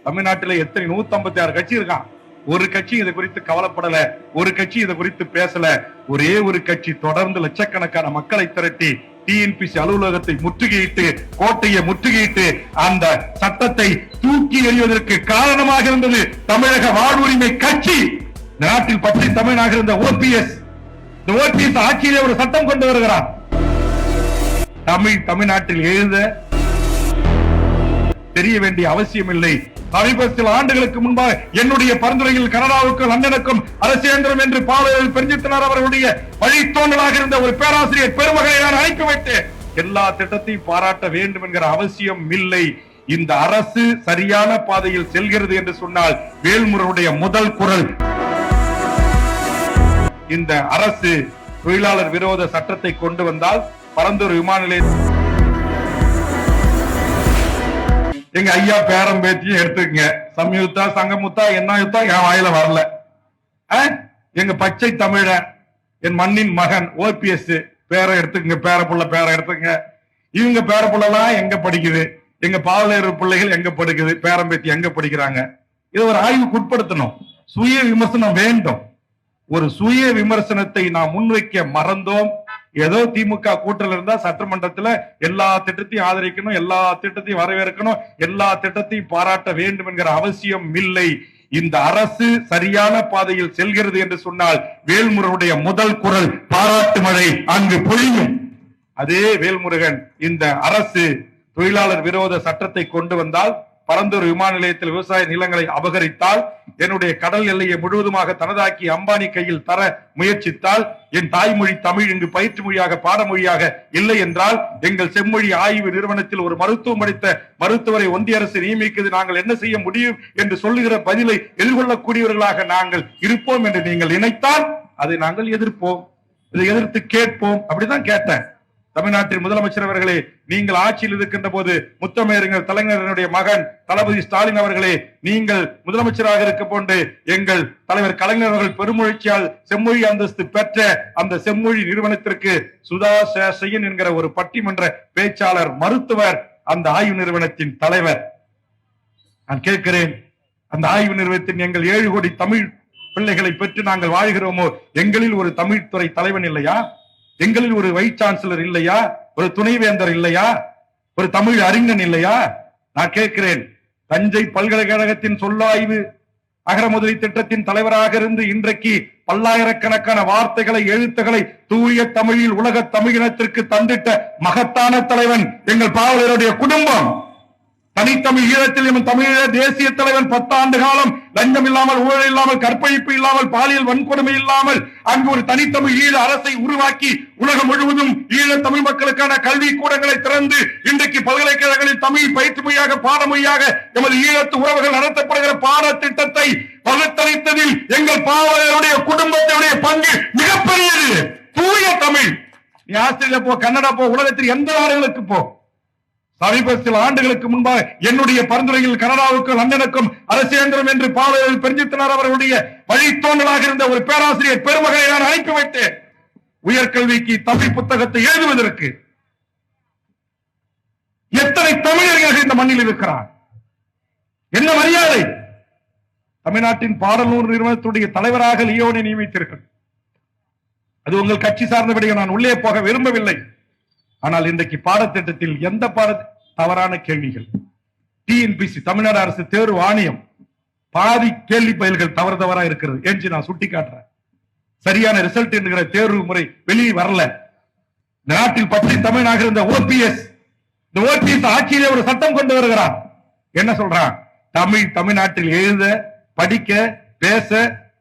தமிழ்நாட்டில் எத்தனை 156 கட்சி இருக்கான். ஒரு கட்சி இதை குறித்து கவலைப்படல, ஒரு கட்சி இதை குறித்து பேசல. ஒரே ஒரு கட்சி தொடர்ந்து லட்சக்கணக்கான மக்களை திரட்டி டிஎன்பிசி அலுவலகத்தை முற்றுகையிட்டு, கோட்டையை முற்றுகையிட்டு அந்த சட்டத்தை தூக்கி எறிவதற்கு காரணமாக இருந்தது தமிழக வாழ்வுரிமை கட்சி. நாட்டில் பச்சை தமிழனாக இருந்த ஓபிஎஸ், இந்த ஓபிஎஸ் ஆட்சியிலே ஒரு சட்டம் கொண்டு வருகிறார். தமிழ்நாட்டில் எழுத தெரிய வேண்டிய அவசியம் இல்லை. சமீபத்தில் ஆண்டுகளுக்கு முன்பாக என்னுடைய பரிந்துரையில் கனடாவுக்கும் லண்டனுக்கும் அரசியந்திரம் என்று பாளையில் பெருஞ்சித்தனார் அவர்களுடைய வழித்தோன்றலாக இருந்த ஒரு பேராசிரியர் பெருமகளை நான் அழைக்க வைத்தேன். எல்லா திட்டத்தையும் பாராட்ட வேண்டும் என்கிற அவசியம் இல்லை. இந்த அரசு சரியான பாதையில் செல்கிறது என்று சொன்னால் வேல்முருகனுடைய முதல் குரல். இந்த அரசு தொழிலாளர் விரோத சட்டத்தை கொண்டு வந்தால் பரந்தூர் விமான நிலையத்தில் எங்க ஐயா பேரம் பேத்தியும் எடுத்துக்கங்க. சம்யுக்தா, சங்கமுத்தா, என்ன யுத்தா என் வாயில வரல. எங்க பச்சை தமிழ என் மண்ணின் மகன் ஓபிஎஸ் பேரை எடுத்துக்கங்க, பேரப்புள்ள பேரை எடுத்துக்கங்க. இவங்க பேரப்புள்ளலாம் எங்க படிக்குது, எங்க பாவலர் பிள்ளைகள் எங்க படிக்குது, பேரம் பேத்தி எங்க படிக்கிறாங்க. இதை ஒரு ஆய்வுக்கு உட்படுத்தணும். சுய விமர்சனம் வேண்டும். ஒரு சுய விமர்சனத்தை நாம் முன்வைக்க மறந்தோம். ஏதோ திமுக கூட்டல் இருந்தா சட்டமன்றத்துல எல்லா திட்டத்தையும் ஆதரிக்கணும், எல்லா திட்டத்தையும் வரவேற்கணும், எல்லா திட்டத்தையும் பாராட்ட வேண்டும் என்கிற அவசியம் இல்லை. இந்த அரசு சரியான பாதையில் செல்கிறது என்று சொன்னால் வேல்முருகனுடைய முதல் குரல் பாராட்டு மழை அங்கு பொழியும். அதே வேல்முருகன் இந்த அரசு தொழிலாளர் விரோத சட்டத்தை கொண்டு வந்தால், பரந்தூர் விமான நிலையத்தில் விவசாய நிலங்களை அபகரித்தால், என்னுடைய கடல் எல்லையை முழுவதுமாக தனதாக்கி அம்பானி கையில் தர முயற்சித்தால், என் தாய்மொழி தமிழ் இங்கு பயிற்று மொழியாக பாடமொழியாக இல்லை என்றால், எங்கள் செம்மொழி ஆய்வு நிறுவனத்தில் ஒரு மருத்துவம் படித்த மருத்துவரை ஒன்றிய அரசு நியமிக்கிறது, நாங்கள் என்ன செய்ய முடியும் என்று சொல்லுகிற பதிலை எதிர்கொள்ளக்கூடியவர்களாக நாங்கள் இருப்போம் என்று நீங்கள் நினைத்தால் அதை நாங்கள் எதிர்ப்போம், இதை எதிர்த்து கேட்போம். அப்படிதான் கேட்டேன். தமிழ்நாட்டின் முதலமைச்சர் அவர்களே, நீங்கள் ஆட்சியில் இருக்கின்ற போது முத்தமிழறிஞர் தலைஞருடைய மகன் தளபதி ஸ்டாலின் அவர்களே, நீங்கள் முதலமைச்சராக இருக்க போன்று எங்கள் தலைவர் கலைஞர் அவர்கள் பெருமொழிச்சியால் செம்மொழி அந்தஸ்து பெற்ற அந்த செம்மொழி நிறுவனத்திற்கு சுதா சேஷையன் என்கிற ஒரு பட்டிமன்ற பேச்சாளர், மருத்துவர், அந்த ஆய்வு நிறுவனத்தின் தலைவர். நான் கேட்கிறேன், அந்த ஆய்வு நிறுவனத்தின் எங்கள் 7 கோடி தமிழ் பிள்ளைகளை பெற்று நாங்கள் வாழ்கிறோமோ, எங்களில் ஒரு தமிழ் துறை தலைவன் இல்லையா? எங்களில் ஒரு வைஸ் சான்சலர் இல்லையா? ஒரு துணைவேந்தர் இல்லையா? ஒரு தமிழ் அறிஞன் இல்லையா? நான் கேட்கிறேன், தஞ்சை பல்கலைக்கழகத்தின் சொல்லாய்வு அகரமுதலி திட்டத்தின் தலைவராக இருந்து இன்றைக்கு பல்லாயிரக்கணக்கான வார்த்தைகளை, எழுத்துக்களை தூய தமிழில் உலக தமிழினத்திற்கு தந்திட்ட மகத்தான தலைவன் எங்கள் பாவலருடைய குடும்பம். தனித்தமிழ் ஈழத்தில் தமிழீழ தேசிய தலைவன் 10 ஆண்டு காலம் லஞ்சம் இல்லாமல், ஊழல் இல்லாமல், கற்பழிப்பு இல்லாமல், பாலியல் வன்கொடுமை இல்லாமல் அங்கு ஒரு தனித்தமிழ் ஈழ அரசை உருவாக்கி உலகம் முழுவதும் ஈழ தமிழ் மக்களுக்கான கல்வி கூடங்களை திறந்து இன்றைக்கு பல்கலைக்கழகங்களில் தமிழ் பயிற்று மொழியாக பாடமொழியாக எமது ஈழத்து உறவுகள் நடத்தப்படுகிற பாடத்திட்டத்தை வகுத்தளித்ததில் எங்கள் பாவலருடைய குடும்பத்தினுடைய பங்கு மிகப்பெரியது. தூய தமிழ். நீ ஆஸ்திரேலியா போ, கனடா போ, உலகத்தில் எந்த நாடுகளுக்கு போ. சமீபத்தில் ஆண்டுகளுக்கு முன்பாக என்னுடைய பரிந்துரையில் கனடாவுக்கும் லண்டனுக்கும் அரசியந்திரம் என்று பாளையில் பெருஞ்சித்தனார் அவர்களுடைய வழித்தோன்றலாக இருந்த ஒரு பேராசிரியர் பெருமகளை நான் அழைக்க வைத்தேன். உயர்கல்விக்கு தமிழ் புத்தகத்தை எழுதுவதற்கு எத்தனை தமிழர்கள் இந்த மண்ணில் இருக்கிறார்? என்ன மரியாதை! தமிழ்நாட்டின் பாடநூல் நிறுவனத்துடைய தலைவராக லியோனை நியமித்தீர்கள். அது உங்கள் கட்சி சார்ந்தபடியாக நான் உள்ளே போக விரும்பவில்லை. ஆனால் இன்றைக்கு பாடத்திட்டத்தில் எந்த தவறான கேள்விகள், டிஎன்பிசி தமிழ்நாடு அரசு தேர்வு ஆணையம் பாதி கேள்வி பயில்கள் தவறா இருக்கிறது என்று நான் சுட்டி காட்டுறேன். சரியான ரிசல்ட் என்கிற தேர்வு முறை வெளியே வரல. நாட்டில் பச்சை தமிழனாக இருந்த ஓபிஎஸ், இந்த ஓபிஎஸ் ஆட்சியிலே ஒரு சட்டம் கொண்டு வருகிறார். என்ன சொல்றான்? தமிழ்நாட்டில் எழுத, படிக்க, பேச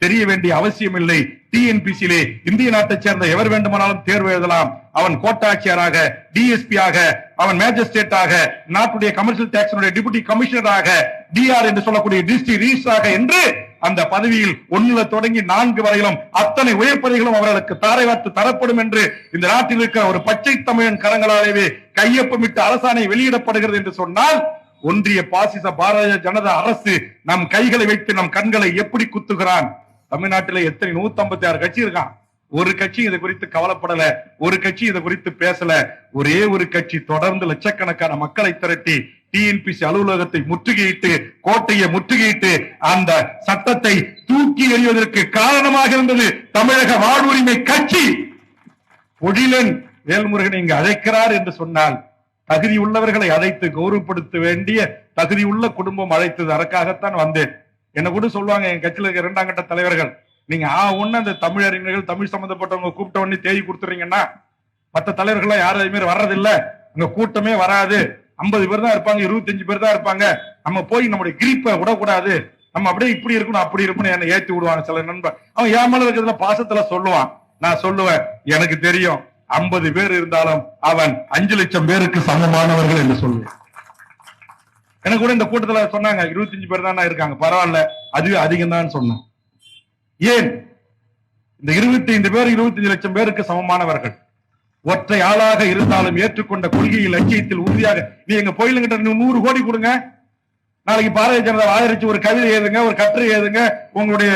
தெரிய வேண்டிய அவசியம் இல்லை. டிஎன்பிசியிலே இந்திய நாட்டை சேர்ந்த எவர் வேண்டுமானாலும் தேர்வு எழுதலாம். அவன் கோட்டாட்சியராக, டிஎஸ்பியாக, அவன் மேஜிஸ்ட்ரேட்டாக, நாட்டுடைய கமர்ஷியல் டாக்ஸ் டிப்யூட்டி கமிஷனராக, டிஆர் என்று சொல்லக்கூடிய டிஸ்ட்ரிக்ட் ரிஜிஸ்டராக என்று அந்த பதவியில் 1 தொடங்கி 4 வரையிலும் அத்தனை உயர் பதவிகளும் அவர்களுக்கு தாரை வார்த்து தரப்படும் என்று இந்த நாட்டில் இருக்கிற ஒரு பச்சை தமிழன் கரங்களாலேயே கையொப்பமிட்டு அரசாணை வெளியிடப்படுகிறது என்று சொன்னால், ஒன்றிய பாசிச பாரதிய ஜனதா அரசு நம் கைகளை வைத்து நம் கண்களை எப்படி குத்துகிறான்? தமிழ்நாட்டில் எத்தனை 156 கட்சி இருக்கான். ஒரு கட்சி இதை குறித்து கவலைப்படல, ஒரு கட்சி இதை குறித்து பேசல. ஒரே ஒரு கட்சி தொடர்ந்து லட்சக்கணக்கான மக்களை திரட்டி டிஎன்பிசி அலுவலகத்தை முற்றுகையிட்டு, கோட்டையை முற்றுகையிட்டு அந்த சட்டத்தை தூக்கி எறிவதற்கு காரணமாக இருந்தது தமிழக வாழ்வுரிமை கட்சி. பொழிலன் வேல்முருகன் இங்கு அழைக்கிறார் என்று சொன்னால் தகுதி உள்ளவர்களை அழைத்து கௌரவப்படுத்த வேண்டிய தகுதி உள்ள குடும்பம் அழைத்தது. அதற்காகத்தான் வந்தேன். என்ன கூட சொல்லுவாங்க என் கட்சியில் இருக்க 2ஆம் கட்ட தலைவர்கள், நீங்க ஒண்ணு அந்த தமிழறிஞர்கள் தமிழ் சம்பந்தப்பட்டவங்க கூப்பிட்ட உடனே தேதி கொடுத்துறீங்கன்னா மற்ற தலைவர்கள் யாரும் அதே மாதிரி வர்றதில்லை, அங்க கூட்டமே வராது, 50 பேர் தான் இருப்பாங்க, 25 பேர் தான் இருப்பாங்க, நம்ம போய் நம்முடைய கிரிப்பை விடக்கூடாது, நம்ம அப்படியே இப்படி இருக்கணும் அப்படி இருக்கணும் என்ன ஏற்றி விடுவாங்க சில நண்பர். அவன் ஏன் மேல இருக்கிறதுல பாசத்துல சொல்லுவான். நான் சொல்லுவேன், எனக்கு தெரியும் 50 பேர் இருந்தாலும் அவன் 5 லட்சம் பேருக்கு சமமானவர்கள் என்று சொல்லுவேன். எனக்கு கூட இந்த கூட்டத்துல சொன்னாங்க 25 பேர் தான் இருக்காங்க, பரவாயில்ல, அதுவே அதிகம் தான் சொன்னேன். ஏன் இந்த 25 பேர் 25 லட்சம் பேருக்கு சமமானவர்கள்? ஒற்றை ஆளாக இருந்தாலும் ஏற்றுக்கொண்ட கொள்கையில் லட்சியத்தில் உறுதியாக. நீ எங்க கோயிலுங்கிட்ட 100 கோடி கொடுங்க, நாளைக்கு பாரதிய ஜனதா ஆதரிச்சு ஒரு கவிதை எழுதுங்க, ஒரு கட்டுரை எழுதுங்க, உங்களுடைய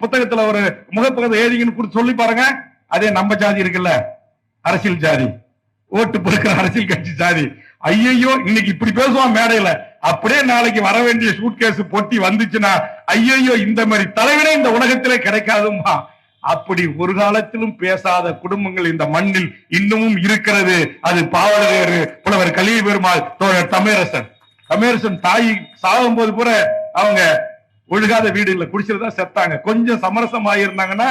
புத்தகத்துல ஒரு முகப்புகத்தை எழுதிங்கன்னு சொல்லி பாருங்க. அதே நம்ம ஜாதி இருக்குல்ல, அரசியல் ஜாதி, ஓட்டு பொறுக்கிற அரசியல் கட்சி ஜாதி, ஐயோ இன்னைக்கு இப்படி பேசுவான் மேடையில, அப்படியே நாளைக்கு வர வேண்டிய சூட்கேஸ் பொட்டி வந்துச்சுன்னா ஐயோ இந்த மாதிரி தலைவனே இந்த உலகத்திலே கிடைக்காதுமா. அப்படி ஒரு காலத்திலும் பேசாத குடும்பங்கள் இந்த மண்ணில் இன்னமும் இருக்கிறது. அது பாவலரேறு புலவர் கலிய பெருமாள், தோழர் தமிழரசன் தாய் சாகும் போது கூட அவங்க ஒழுகாத வீடு இல்ல, குடிச்சிருந்தா செத்தாங்க. கொஞ்சம் சமரசம் ஆகியிருந்தாங்கன்னா,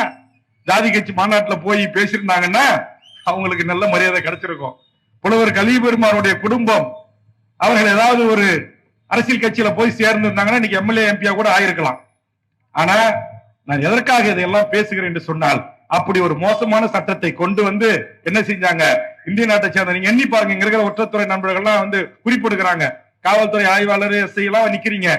ஜாதி கட்சி மாநாட்டுல போய் பேசியிருந்தாங்கன்னா அவங்களுக்கு நல்ல மரியாதை கிடைச்சிருக்கும். புலவர் கலிய பெருமாளுடைய குடும்பம் அவர்கள் ஏதாவது ஒரு அரசியல் கட்சியில போய் சேர்ந்திருந்தாங்கன்னா இன்னைக்கு எம்எல்ஏ எம்பியா கூட ஆயிருக்கலாம். ஆனா நான் எதற்காக இதையெல்லாம் பேசுகிறேன் என்று சொன்னால், அப்படி ஒரு மோசமான சட்டத்தை கொண்டு வந்து என்ன செஞ்சாங்க, இந்திய நாட்டை சேர்ந்த நீங்க எண்ணி பாருங்க, இங்க இருக்கிற ஒற்றத்துறை நண்பர்கள்லாம் வந்து குறிப்பிடுகிறாங்க, காவல்துறை ஆய்வாளர் எஸ்ஐ எல்லாம் நிக்கிறீங்க.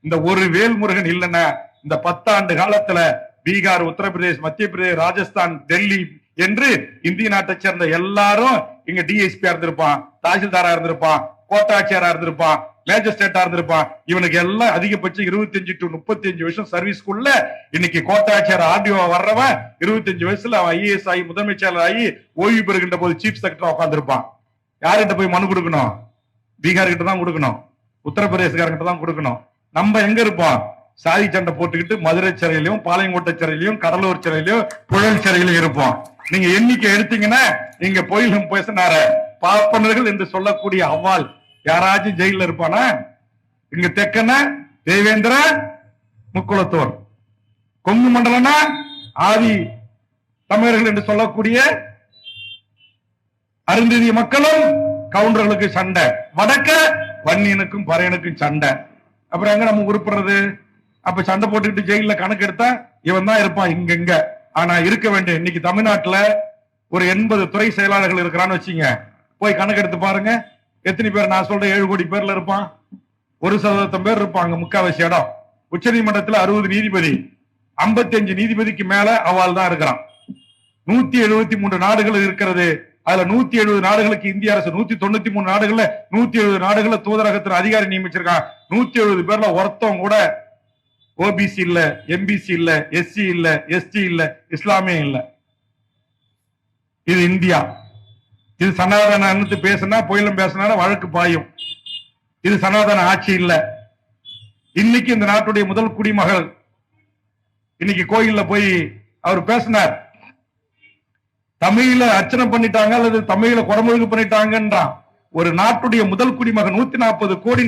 இந்த ஒரு வேல்முருகன் இல்லைன்னா இந்த 10 ஆண்டு காலத்துல பீகார், உத்தரப்பிரதேஷ், மத்திய பிரதேஷ், ராஜஸ்தான், டெல்லி என்று இந்திய நாட்டை சேர்ந்த எல்லாரும் இங்க டிஎஸ்பியா இருந்திருப்பான், தாசில்தாரா இருந்திருப்பான், கோட்டாட்சியரா இருந்திருப்பான், மேஜிஸ்ட்ரேட்டா இருந்திருப்பான். இவனுக்கு எல்லாம் அதிகபட்சம் 25 to 35 வருஷம் சர்வீஸ்க்குள்ள இன்னைக்கு கோட்டாட்சியர் ஆர்டிஓ வர்றவன் 25 வயசுல அவன் ஐஏஎஸ் ஆகி முதன்மை செயலர் ஆகி ஓய்வு பெறுகின்ற போது சீஃப் செக்ரட்டரி உட்கார்ந்துருப்பான். யார்கிட்ட போய் மனு கொடுக்கணும்? பீகார் கிட்ட தான் கொடுக்கணும், உத்தரப்பிரதேசக்காரங்கிட்ட தான் கொடுக்கணும். நம்ம எங்க இருப்போம்? சாதி சண்டை போட்டுக்கிட்டு மதுரை சிறையிலையும், பாளையங்கோட்டை சிறையிலையும், கடலூர் சிறையிலையும், புழல் சிறையிலும் இருப்போம். நீங்க எண்ணிக்கை எடுத்தீங்கன்னா இங்க போயிலும் பேசினார பார்ப்பனர்கள் என்று சொல்லக்கூடிய அவ்வாள் யாராச்சும் ஜெயில இருப்பானா? இங்க தெக்கன தேவேந்திர முக்குளத்தோர், கொங்கு மண்டலம்னா ஆதி தமிழர்கள் என்று சொல்லக்கூடிய அருந்ததிய மக்களும் கவுண்டர்களுக்கு சண்டை, வடக்க வன்னியனுக்கும் பறையனுக்கும் சண்டை. அப்புறம் எங்க நம்ம உருப்படுறது? அப்ப சண்டை போட்டுக்கிட்டு ஜெயில கணக்கு எடுத்தா இவன் தான் இருப்பான் இங்க. ஆனா இருக்க வேண்டிய இன்னைக்கு தமிழ்நாட்டுல ஒரு 80 துறை செயலாளர்கள் இருக்கிறான்னு வச்சுங்க, போய் கணக்கு எடுத்து பாருங்க எத்தனை பேர். நான் சொல்ற 7 கோடி பேர்ல இருப்பான், 1% பேர் இருப்பாங்க. முக்காவாசி இடம் உச்ச நீதிமன்றத்துல 60 நீதிபதி, 55 நீதிபதிக்கு மேல அவால் தான் இருக்கிறான். 173 நாடுகள் இருக்கிறது. அதுல 170 நாடுகளுக்கு இந்திய அரசு, 193 நாடுகள்ல 170 நாடுகள்ல தூதரகத்துல அதிகாரி நியமிச்சிருக்கான். 170 பேர்ல ஒருத்தவங்க கூட ஓபிசி இல்ல, எம்பிசி இல்ல, எஸ்சி இல்ல, எஸ்டி இல்ல, இஸ்லாமிய இல்ல. இது இந்தியா. இது சனாதன பேசினா புயலும் பேசினா வழக்கு பாயும். இது சனாதன ஆட்சி இல்ல. இன்னைக்கு இந்த நாட்டுடைய முதல் குடிமகள் இன்னைக்கு கோயில்ல போய் அவர் பேசினார், தமிழ்ல அர்ச்சனை பண்ணிட்டாங்க அல்லது தமிழ்ல குடமுழுக்கு பண்ணிட்டாங்கன்றான். ஒரு நாட்டுடைய முதல் குடிமகன், 140 கோடி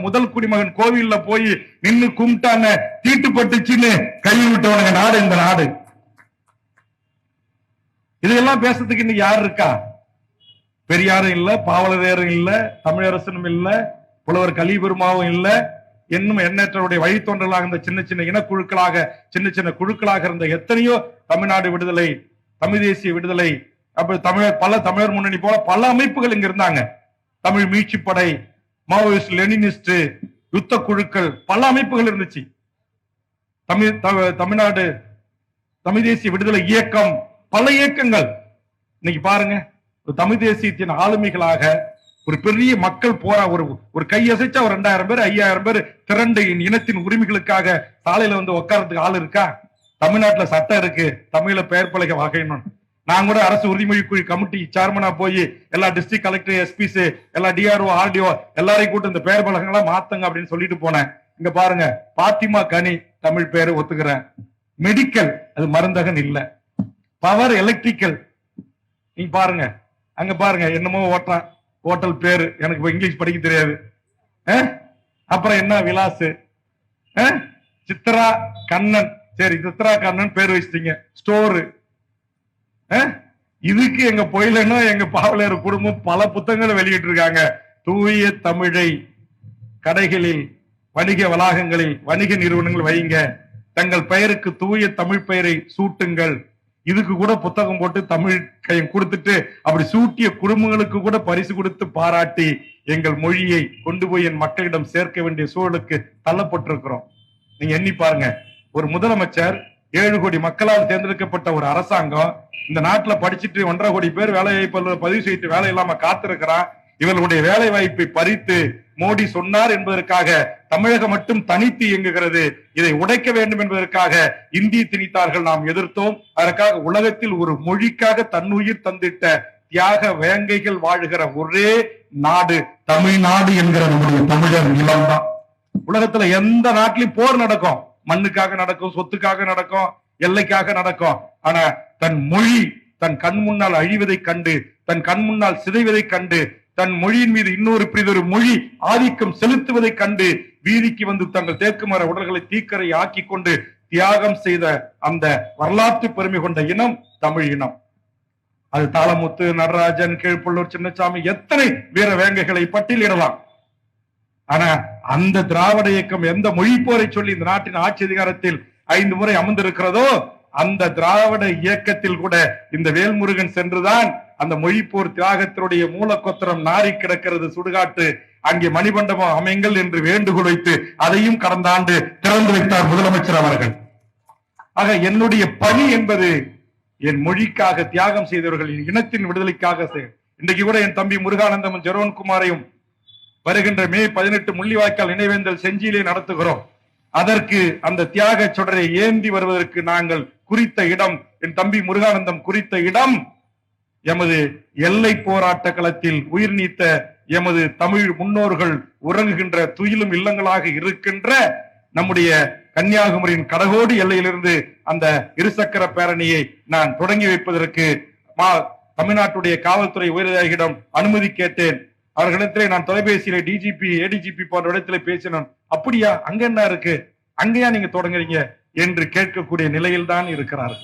முதல் குடிமகன் கோவில்ல போய் நின்னு கும்பிட்டாங்க, தீட்டுப்பட்டுச்சுன்னு கையை விட்டவனுங்க நாடு இந்த நாடு. இதையெல்லாம் பேசுறதுக்கு இன்னைக்கு யாரு இருக்கா? பெரியாரும் இல்ல, பாவலரேரும் இல்ல, தமிழரசனும் இல்ல, புலவர் கலிய பெருமாவும் இல்ல, இன்னும் எண்ணற்றவருடைய வழித்தோன்றலாக இருந்த சின்ன சின்ன இனக்குழுக்களாக, சின்ன சின்ன குழுக்களாக இருந்த எத்தனையோ தமிழ்நாடு விடுதலை, தமிழ் தேசிய விடுதலை, அப்ப தமிழர் பல தமிழர் முன்னணி போல பல அமைப்புகள் இங்க இருந்தாங்க. தமிழ் மீட்சி படை, மாவோயிஸ்ட், லெனினிஸ்ட், யுத்த குழுக்கள், பல அமைப்புகள் இருந்துச்சு. தமிழ்நாடு தமிழ் தேசிய விடுதலை இயக்கம், பல இயக்கங்கள். இன்னைக்கு பாருங்க, தமிழ் தேசியத்தின் ஆளுமைகளாக ஒரு பெரிய மக்கள் போரா, ஒரு கையசைச்சா ஒரு 2000 பேர் 5000 பேர் திரண்டு இனத்தின் உரிமைகளுக்காக சாலையில வந்து உட்கார்றதுக்கு ஆள் இருக்கா? தமிழ்நாட்டுல சட்டம் இருக்கு, தமிழ்ல பெயர் பலகை வகையணும். நான் கூட அரசு உறுதிமொழி குழு கமிட்டி சேர்மனா போய் எல்லா டிஸ்ட்ரிக்ட் கலெக்டர், எஸ்பிஸ், எல்லா டிஆர்ஓ, ஆர்டிஓ எல்லாரையும் கூட்டு இந்த பெயர் பலகங்களா மாத்துங்க அப்படின்னு சொல்லிட்டு போனேன். இங்க பாருங்க, பாத்திமா கனி தமிழ் பேரு ஒத்துக்கிறேன். மெடிக்கல் அது மருந்தகன் இல்ல. பவர் எலக்ட்ரிக்கல் நீங்க பாருங்க, அங்க பாருங்க என்னமோ ஓட்டுறான் ஹோட்டல் பேரு, எனக்கு இங்கிலீஷ் படிக்க தெரியாது. அப்புறம் என்ன விலாசு, சித்ரா கண்ணன், சரி சித்ரா கண்ணன் பேர் வச்சிட்டீங்க. ஸ்டோரு இதுக்கு எங்க போயிலன்னா எங்க பாவலர் குடும்பம் பல புத்தகங்களை வெளியிட்டு இருக்காங்க. தூய தமிழை கடைகளில், வணிக வளாகங்களில், வணிக நிறுவனங்கள் வைங்க, தங்கள் பெயருக்கு தூய தமிழ் பெயரை சூட்டுங்கள். இதுக்கு கூட புத்தகம் போட்டு தமிழ் கையம் கொடுத்துட்டு அப்படி சூட்டிய குடும்பங்களுக்கு கூட பரிசு கொடுத்து பாராட்டி எங்கள் மொழியை கொண்டு போய் என் மக்களிடம் சேர்க்க வேண்டிய சூழலுக்கு தள்ளப்பட்டிருக்கிறோம். நீங்க எண்ணி பாருங்க, ஒரு முதலமைச்சர், 7 கோடி மக்களால் தேர்ந்தெடுக்கப்பட்ட ஒரு அரசாங்கம் இந்த நாட்டுல படிச்சுட்டு 1.5 கோடி பேர் வேலை வாய்ப்பு பதிவு செய்து வேலை இல்லாம காத்திருக்கிறான். இவர்களுடைய வேலை வாய்ப்பை பறித்து மோடி சொன்னார் என்பதற்காக தமிழகம் மட்டும் தனித்து இயங்குகிறது. இதை உடைக்க வேண்டும் என்பதற்காக இந்தி திணித்தார்கள், நாம் எதிர்த்தோம். அதற்காக உலகத்தில் ஒரு மொழிக்காக தன்னுயிர் தந்திட்ட தியாக வேங்கைகள் வாழ்கிற ஒரே நாடு தமிழ்நாடு என்கிற நம்முடைய தமிழர் நிலம்தான். உலகத்துல எந்த நாட்டிலும் போர் நடக்கும், மண்ணுக்காக நடக்கும், சொத்துக்காக நடக்கும், எல்லைக்காக நடக்கும். ஆனா தன் மொழி தன் கண் முன்னால் அழிவதை கண்டு, தன் கண் முன்னால் சிதைவதை கண்டு, தன் மொழியின் மீது இன்னொரு பிரிதொரு மொழி ஆதிக்கம் செலுத்துவதை கண்டு வீதிக்கு வந்து தங்கள் தேக்குமர உடல்களை தீக்கரை ஆக்கி கொண்டு தியாகம் செய்த அந்த வரலாற்று பெருமை கொண்ட இனம் தமிழ் இனம். அது தாளமுத்து, நடராஜன், கீழ்ப்புள்ளூர், சின்னசாமி, எத்தனை வீர வேங்கைகளை பட்டியலிடலாம். ஆனா அந்த திராவிட இயக்கம் எந்த மொழி போரை சொல்லி இந்த நாட்டின் ஆட்சி அதிகாரத்தில் 5 முறை அமர்ந்திருக்கிறதோ அந்த திராவிட இயக்கத்தில் கூட இந்த வேல்முருகன் சென்றுதான் அந்த மொழிப்போர் தியாகத்தினுடைய மூலக்கொத்தரம் நாரி கிடக்கிறது சுடுகாட்டு, அங்கே மணிமண்டபம் அமைங்கள் என்று வேண்டுகோள் வைத்து அதையும் கடந்த ஆண்டு திறந்து வைத்தார் முதலமைச்சர் அவர்கள். ஆக என்னுடைய பணி என்பது என் மொழிக்காக தியாகம் செய்தவர்களின் இனத்தின் விடுதலைக்காக. இன்றைக்கு கூட என் தம்பி முருகானந்தமும் ஜெரோன்குமாரையும் வருகின்ற மே 18 முள்ளிவாய்க்கால் நினைவேந்தல் செஞ்சியிலே நடத்துகிறோம். அதற்கு அந்த தியாக சுடரை ஏந்தி வருவதற்கு நாங்கள் குறித்த இடம், என் தம்பி முருகானந்தம் குறித்த இடம் எமது எல்லை போராட்ட களத்தில் உயிர் நீத்த எமது தமிழ் முன்னோர்கள் உறங்குகின்ற துயிலும் இல்லங்களாக இருக்கின்ற நம்முடைய கன்னியாகுமரியின் கடகோடி எல்லையிலிருந்து அந்த இருசக்கர பேரணியை நான் தொடங்கி வைப்பதற்கு தமிழ்நாட்டுடைய காவல்துறை உயரதிகாரியிடம் அனுமதி கேட்டேன். அவர்களிடத்திலே நான் தொலைபேசியில டிஜிபி, ஏடிஜிபி போன்ற இடத்திலே பேசினோம். அப்படியா, அங்க என்ன இருக்கு, அங்கேயா நீங்க தொடங்குறீங்க என்று கேட்கக்கூடிய நிலையில் தான் இருக்கிறார்கள்.